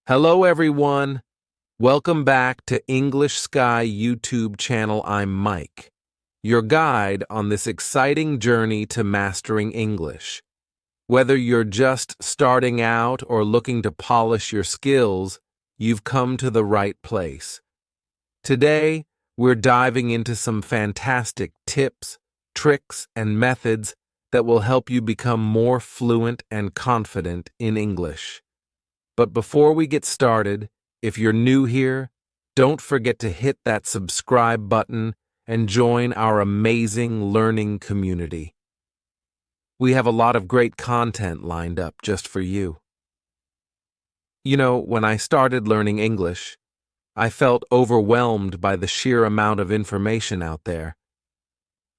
Hello everyone. Welcome back to English Sky YouTube channel. I'm Mike, your guide on this exciting journey to mastering English. Whether you're just starting out or looking to polish your skills, you've come to the right place. Today, we're diving into some fantastic tips, tricks, and methods that will help you become more fluent and confident in English. But before we get started, if you're new here, don't forget to hit that subscribe button and join our amazing learning community. We have a lot of great content lined up just for you. You know, when I started learning English, I felt overwhelmed by the sheer amount of information out there.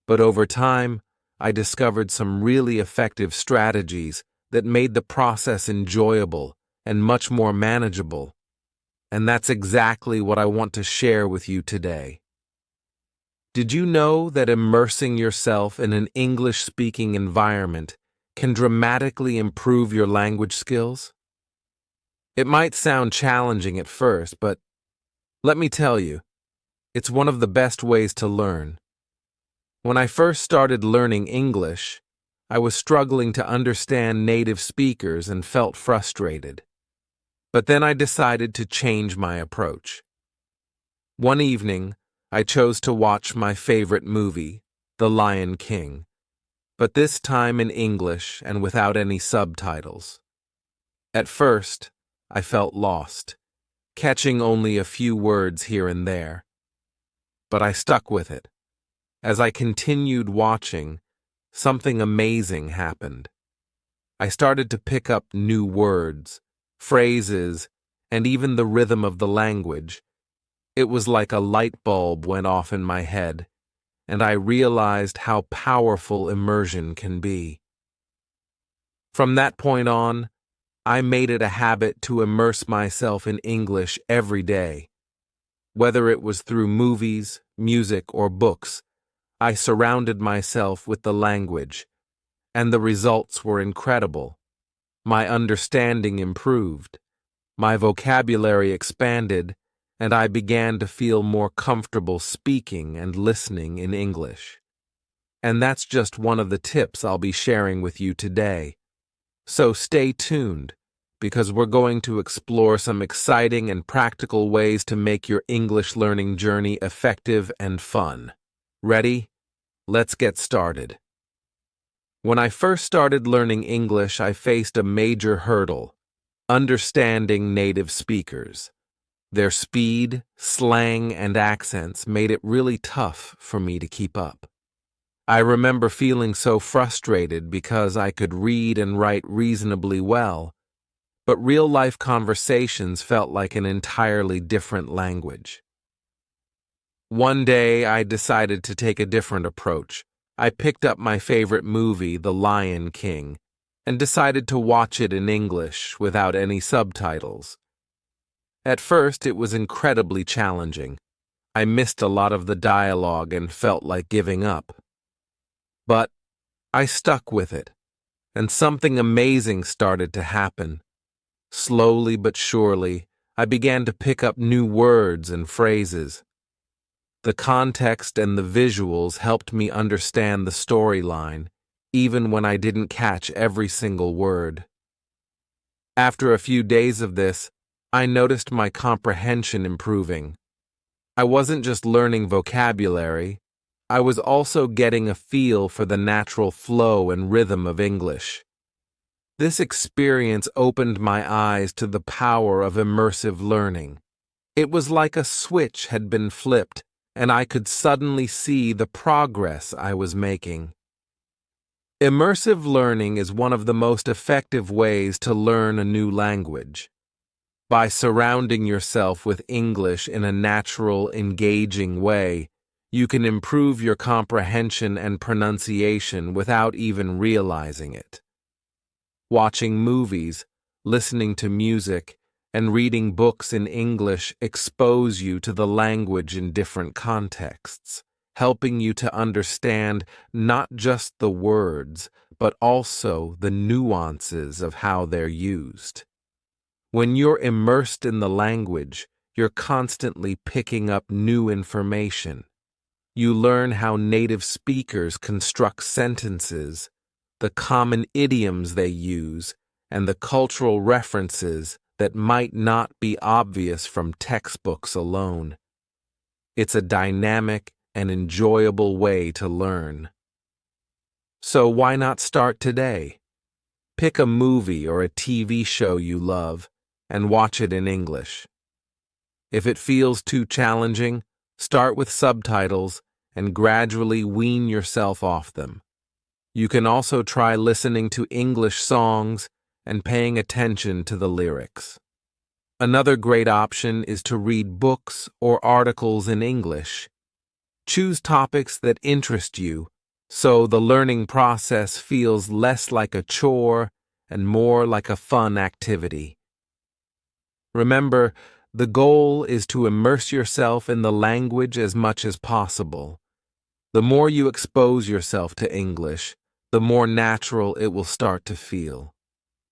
But over time, I discovered some really effective strategies that made the process enjoyable and much more manageable. And that's exactly what I want to share with you today. Did you know that immersing yourself in an English-speaking environment can dramatically improve your language skills? It might sound challenging at first, but let me tell you, it's one of the best ways to learn. When I first started learning English, I was struggling to understand native speakers and felt frustrated. But then I decided to change my approach. One evening, I chose to watch my favorite movie, The Lion King, but this time in English and without any subtitles. At first, I felt lost, catching only a few words here and there. But I stuck with it. As I continued watching, something amazing happened. I started to pick up new words, phrases, and even the rhythm of the language. It was like a light bulb went off in my head, and I realized how powerful immersion can be. From that point on, I made it a habit to immerse myself in English every day. Whether it was through movies, music, or books, I surrounded myself with the language, and the results were incredible. My understanding improved, my vocabulary expanded, and I began to feel more comfortable speaking and listening in English. And that's just one of the tips I'll be sharing with you today. So stay tuned, because we're going to explore some exciting and practical ways to make your English learning journey effective and fun. Ready? Let's get started. When I first started learning English, I faced a major hurdle: understanding native speakers. Their speed, slang, and accents made it really tough for me to keep up. I remember feeling so frustrated because I could read and write reasonably well, but real-life conversations felt like an entirely different language. One day, I decided to take a different approach. I picked up my favorite movie, The Lion King, and decided to watch it in English without any subtitles. At first, it was incredibly challenging. I missed a lot of the dialogue and felt like giving up. But I stuck with it, and something amazing started to happen. Slowly but surely, I began to pick up new words and phrases. The context and the visuals helped me understand the storyline, even when I didn't catch every single word. After a few days of this, I noticed my comprehension improving. I wasn't just learning vocabulary, I was also getting a feel for the natural flow and rhythm of English. This experience opened my eyes to the power of immersive learning. It was like a switch had been flipped, and I could suddenly see the progress I was making. Immersive learning is one of the most effective ways to learn a new language. By surrounding yourself with English in a natural, engaging way, you can improve your comprehension and pronunciation without even realizing it. Watching movies, listening to music, and reading books in English expose you to the language in different contexts, helping you to understand not just the words, but also the nuances of how they're used. When you're immersed in the language, you're constantly picking up new information. You learn how native speakers construct sentences, the common idioms they use, and the cultural references that might not be obvious from textbooks alone. It's a dynamic and enjoyable way to learn. So why not start today? Pick a movie or a TV show you love and watch it in English. If it feels too challenging, start with subtitles and gradually wean yourself off them. You can also try listening to English songs and paying attention to the lyrics. Another great option is to read books or articles in English. Choose topics that interest you, so the learning process feels less like a chore and more like a fun activity. Remember, the goal is to immerse yourself in the language as much as possible. The more you expose yourself to English, the more natural it will start to feel.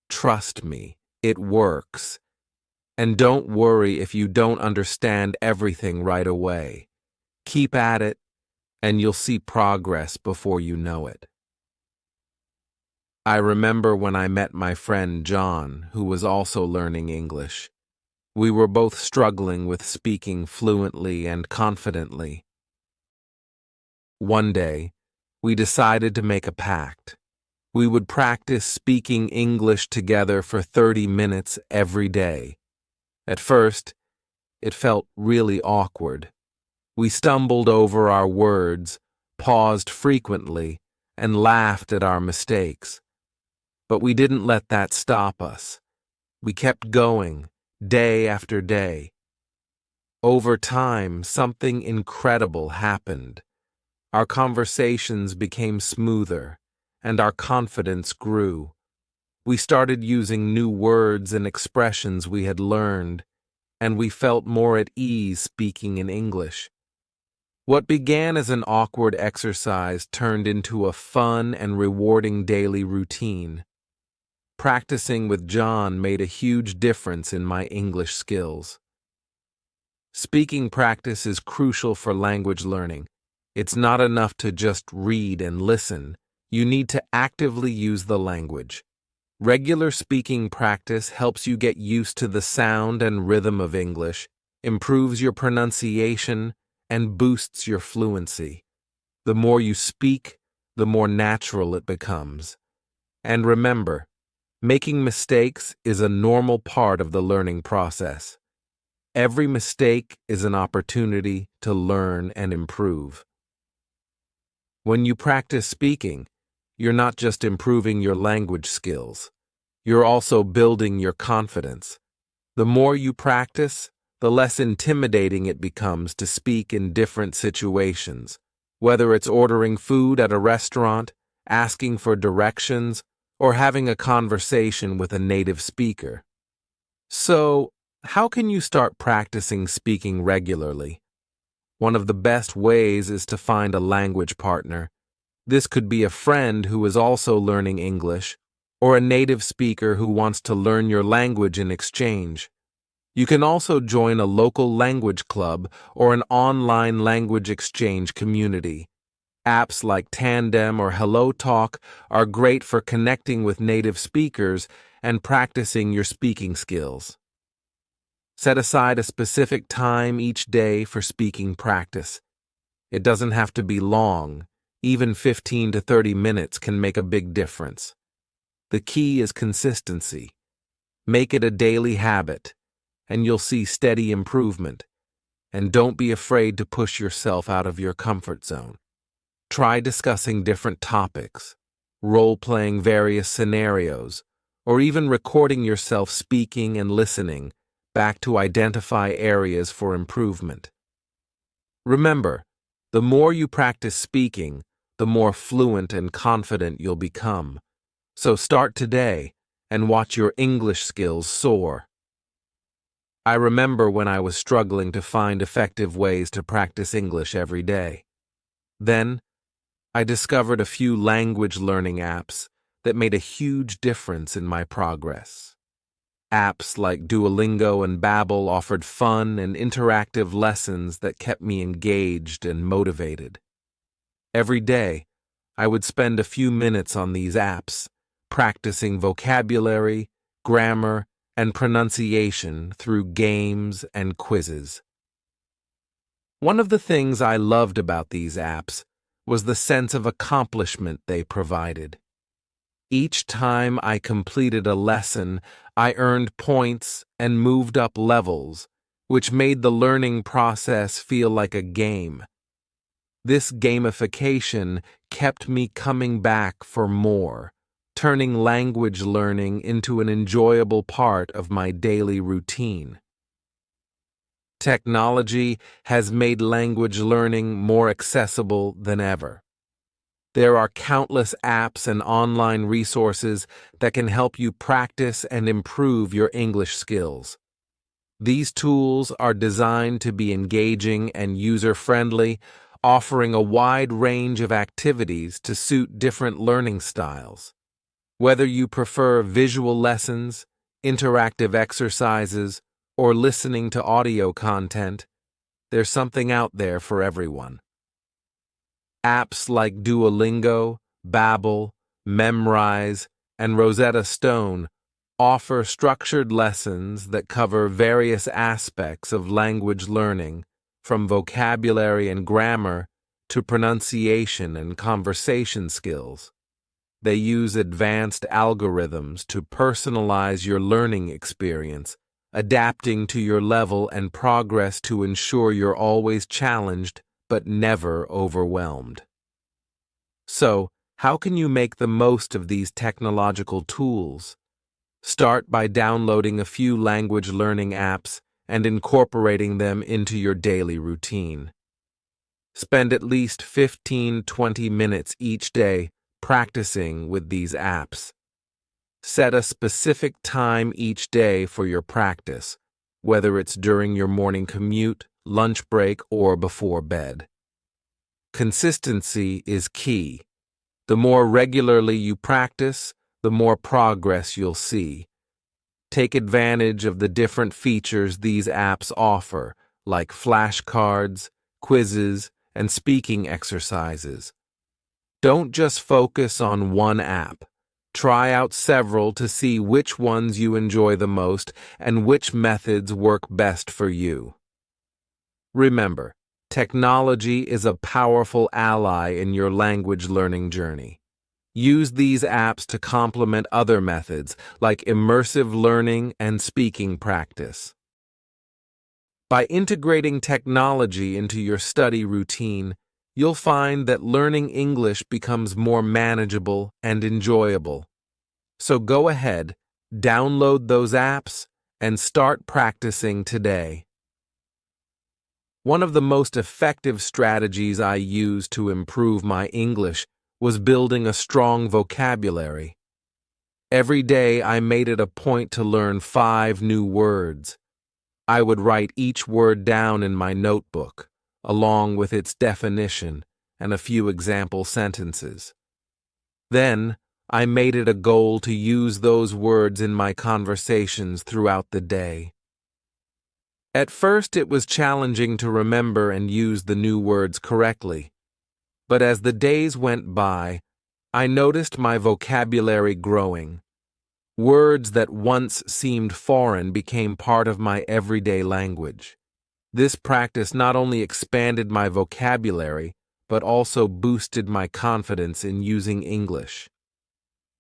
Trust me, it works. And don't worry if you don't understand everything right away. Keep at it, and you'll see progress before you know it. I remember when I met my friend John, who was also learning English. We were both struggling with speaking fluently and confidently. One day, we decided to make a pact. We would practice speaking English together for 30 minutes every day. At first, it felt really awkward. We stumbled over our words, paused frequently, and laughed at our mistakes. But we didn't let that stop us. We kept going, day after day. Over time, something incredible happened. Our conversations became smoother, and our confidence grew. We started using new words and expressions we had learned, and we felt more at ease speaking in English. What began as an awkward exercise turned into a fun and rewarding daily routine. Practicing with John made a huge difference in my English skills. Speaking practice is crucial for language learning. It's not enough to just read and listen. You need to actively use the language. Regular speaking practice helps you get used to the sound and rhythm of English, improves your pronunciation, and boosts your fluency. The more you speak, the more natural it becomes. And remember, making mistakes is a normal part of the learning process. Every mistake is an opportunity to learn and improve. When you practice speaking, you're not just improving your language skills. You're also building your confidence. The more you practice, the less intimidating it becomes to speak in different situations, whether it's ordering food at a restaurant, asking for directions, or having a conversation with a native speaker. So, how can you start practicing speaking regularly? One of the best ways is to find a language partner. This could be a friend who is also learning English, or a native speaker who wants to learn your language in exchange. You can also join a local language club or an online language exchange community. Apps like Tandem or HelloTalk are great for connecting with native speakers and practicing your speaking skills. Set aside a specific time each day for speaking practice. It doesn't have to be long. Even 15 to 30 minutes can make a big difference. The key is consistency. Make it a daily habit, and you'll see steady improvement. And don't be afraid to push yourself out of your comfort zone. Try discussing different topics, role-playing various scenarios, or even recording yourself speaking and listening back to identify areas for improvement. Remember, the more you practice speaking, the more fluent and confident you'll become. So start today and watch your English skills soar. I remember when I was struggling to find effective ways to practice English every day. Then, I discovered a few language learning apps that made a huge difference in my progress. Apps like Duolingo and Babbel offered fun and interactive lessons that kept me engaged and motivated. Every day, I would spend a few minutes on these apps, practicing vocabulary, grammar, and pronunciation through games and quizzes. One of the things I loved about these apps was the sense of accomplishment they provided. Each time I completed a lesson, I earned points and moved up levels, which made the learning process feel like a game. This gamification kept me coming back for more, turning language learning into an enjoyable part of my daily routine. Technology has made language learning more accessible than ever. There are countless apps and online resources that can help you practice and improve your English skills. These tools are designed to be engaging and user-friendly, offering a wide range of activities to suit different learning styles. Whether you prefer visual lessons, interactive exercises, or listening to audio content, there's something out there for everyone. Apps like Duolingo, Babbel, Memrise, and Rosetta Stone offer structured lessons that cover various aspects of language learning, from vocabulary and grammar to pronunciation and conversation skills. They use advanced algorithms to personalize your learning experience, adapting to your level and progress to ensure you're always challenged but never overwhelmed. So, how can you make the most of these technological tools? Start by downloading a few language learning apps and incorporating them into your daily routine. Spend at least 15-20 minutes each day practicing with these apps. Set a specific time each day for your practice, whether it's during your morning commute, lunch break, or before bed. Consistency is key. The more regularly you practice, the more progress you'll see. Take advantage of the different features these apps offer, like flashcards, quizzes, and speaking exercises. Don't just focus on one app. Try out several to see which ones you enjoy the most and which methods work best for you. Remember, technology is a powerful ally in your language learning journey. Use these apps to complement other methods like immersive learning and speaking practice. By integrating technology into your study routine, you'll find that learning English becomes more manageable and enjoyable. So go ahead, download those apps, and start practicing today. One of the most effective strategies I used to improve my English was building a strong vocabulary. Every day I made it a point to learn 5 new words. I would write each word down in my notebook, along with its definition and a few example sentences. Then, I made it a goal to use those words in my conversations throughout the day. At first, it was challenging to remember and use the new words correctly. But as the days went by, I noticed my vocabulary growing. Words that once seemed foreign became part of my everyday language. This practice not only expanded my vocabulary, but also boosted my confidence in using English.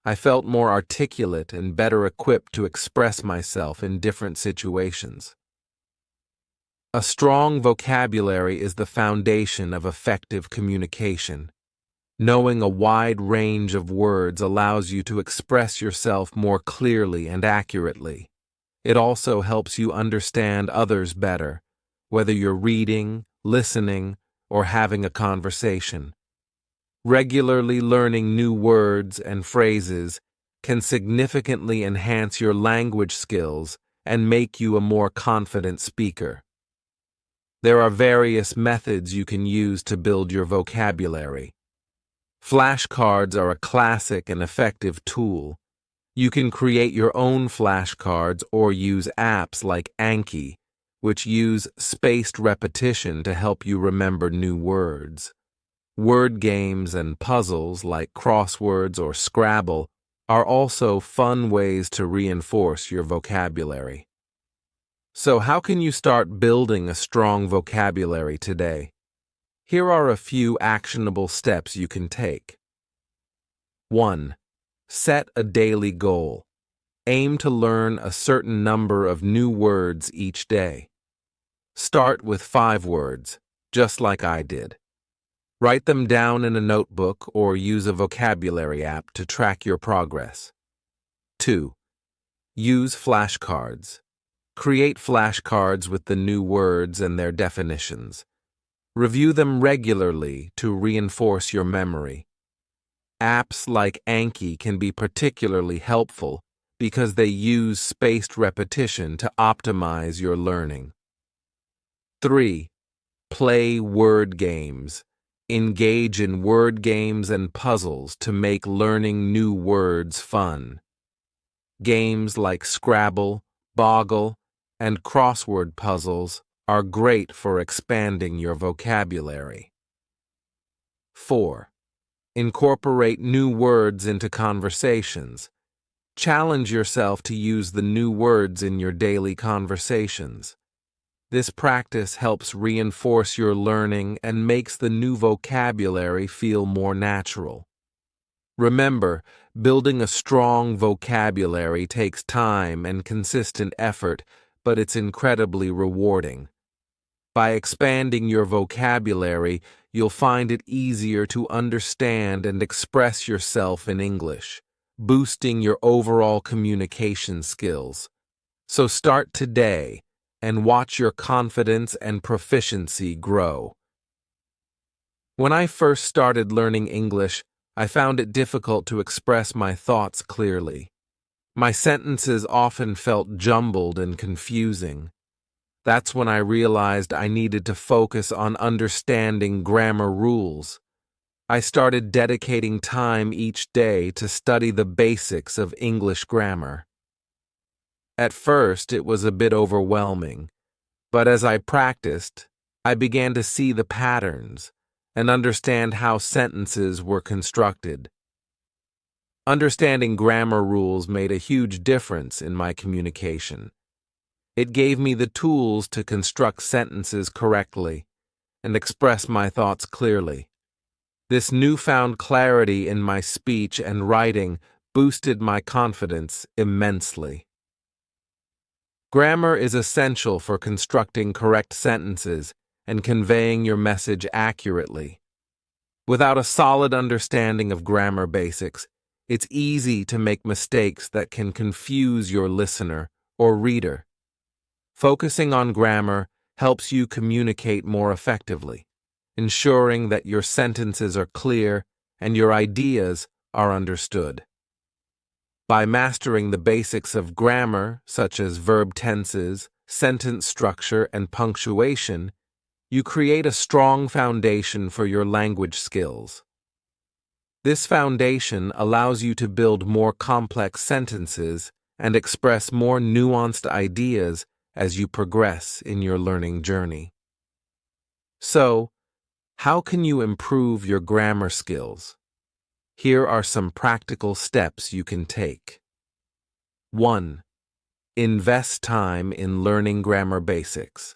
I felt more articulate and better equipped to express myself in different situations. A strong vocabulary is the foundation of effective communication. Knowing a wide range of words allows you to express yourself more clearly and accurately. It also helps you understand others better, whether you're reading, listening, or having a conversation. Regularly learning new words and phrases can significantly enhance your language skills and make you a more confident speaker. There are various methods you can use to build your vocabulary. Flashcards are a classic and effective tool. You can create your own flashcards or use apps like Anki, which use spaced repetition to help you remember new words. Word games and puzzles like crosswords or Scrabble are also fun ways to reinforce your vocabulary. So, how can you start building a strong vocabulary today? Here are a few actionable steps you can take. 1. Set a daily goal. Aim to learn a certain number of new words each day. Start with 5 words, just like I did. Write them down in a notebook or use a vocabulary app to track your progress. 2. Use flashcards. Create flashcards with the new words and their definitions. Review them regularly to reinforce your memory. Apps like Anki can be particularly helpful because they use spaced repetition to optimize your learning. 3. Play word games. Engage in word games and puzzles to make learning new words fun. Games like Scrabble, Boggle, and crossword puzzles are great for expanding your vocabulary. 4. Incorporate new words into conversations. Challenge yourself to use the new words in your daily conversations. This practice helps reinforce your learning and makes the new vocabulary feel more natural. Remember, building a strong vocabulary takes time and consistent effort, but it's incredibly rewarding. By expanding your vocabulary, you'll find it easier to understand and express yourself in English, boosting your overall communication skills. So start today and watch your confidence and proficiency grow. When I first started learning English, I found it difficult to express my thoughts clearly. My sentences often felt jumbled and confusing. That's when I realized I needed to focus on understanding grammar rules. I started dedicating time each day to study the basics of English grammar. At first, it was a bit overwhelming, but as I practiced, I began to see the patterns and understand how sentences were constructed. Understanding grammar rules made a huge difference in my communication. It gave me the tools to construct sentences correctly and express my thoughts clearly. This newfound clarity in my speech and writing boosted my confidence immensely. Grammar is essential for constructing correct sentences and conveying your message accurately. Without a solid understanding of grammar basics, it's easy to make mistakes that can confuse your listener or reader. Focusing on grammar helps you communicate more effectively, ensuring that your sentences are clear and your ideas are understood. By mastering the basics of grammar, such as verb tenses, sentence structure, and punctuation, you create a strong foundation for your language skills. This foundation allows you to build more complex sentences and express more nuanced ideas as you progress in your learning journey. So, how can you improve your grammar skills? Here are some practical steps you can take. 1. Invest time in learning grammar basics.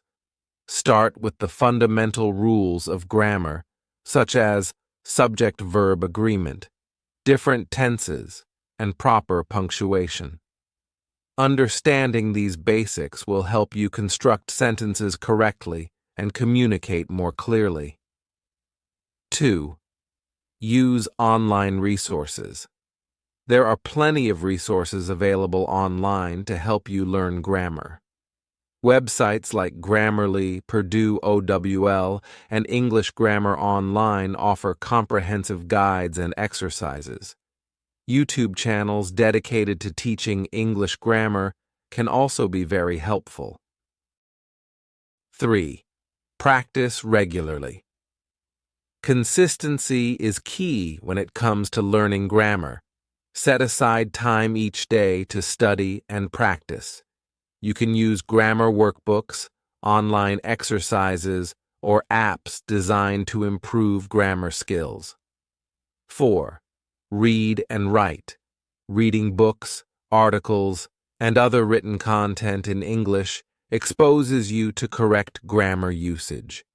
Start with the fundamental rules of grammar, such as subject-verb agreement, different tenses, and proper punctuation. Understanding these basics will help you construct sentences correctly and communicate more clearly. 2. Use online resources. There are plenty of resources available online to help you learn grammar. Websites like Grammarly, Purdue OWL, and English Grammar Online offer comprehensive guides and exercises. YouTube channels dedicated to teaching English grammar can also be very helpful. 3. Practice regularly. Consistency is key when it comes to learning grammar. Set aside time each day to study and practice. You can use grammar workbooks, online exercises, or apps designed to improve grammar skills. 4. Read and write. Reading books, articles, and other written content in English exposes you to correct grammar usage.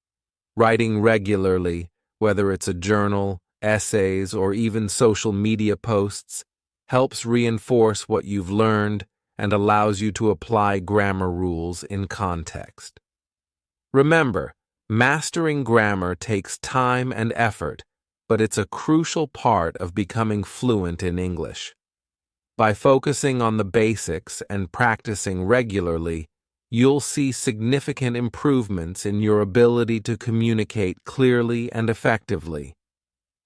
Writing regularly, whether it's a journal, essays, or even social media posts, helps reinforce what you've learned and allows you to apply grammar rules in context. Remember, mastering grammar takes time and effort, but it's a crucial part of becoming fluent in English. By focusing on the basics and practicing regularly, you'll see significant improvements in your ability to communicate clearly and effectively.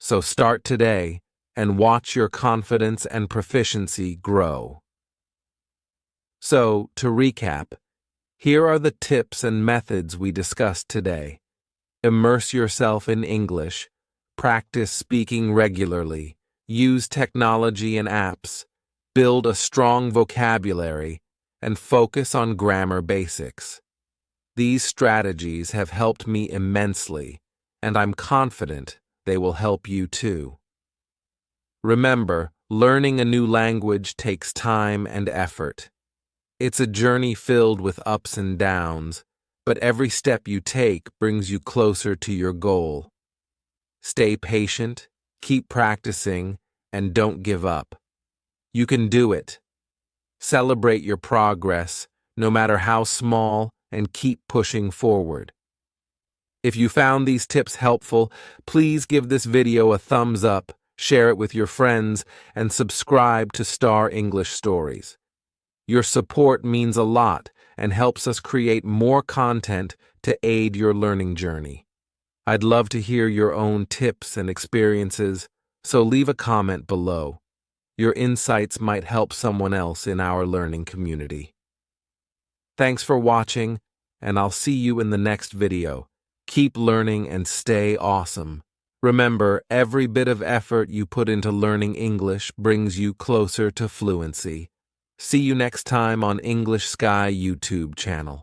So start today and watch your confidence and proficiency grow. So, to recap, here are the tips and methods we discussed today. Immerse yourself in English, practice speaking regularly, use technology and apps, build a strong vocabulary, and focus on grammar basics. These strategies have helped me immensely, and I'm confident they will help you too. Remember, learning a new language takes time and effort. It's a journey filled with ups and downs, but every step you take brings you closer to your goal. Stay patient, keep practicing, and don't give up. You can do it. Celebrate your progress, no matter how small, and keep pushing forward. If you found these tips helpful, please give this video a thumbs up, share it with your friends, and subscribe to Star English Stories. Your support means a lot and helps us create more content to aid your learning journey. I'd love to hear your own tips and experiences, so leave a comment below. Your insights might help someone else in our learning community. Thanks for watching, and I'll see you in the next video. Keep learning and stay awesome. Remember, every bit of effort you put into learning English brings you closer to fluency. See you next time on English Sky YouTube channel.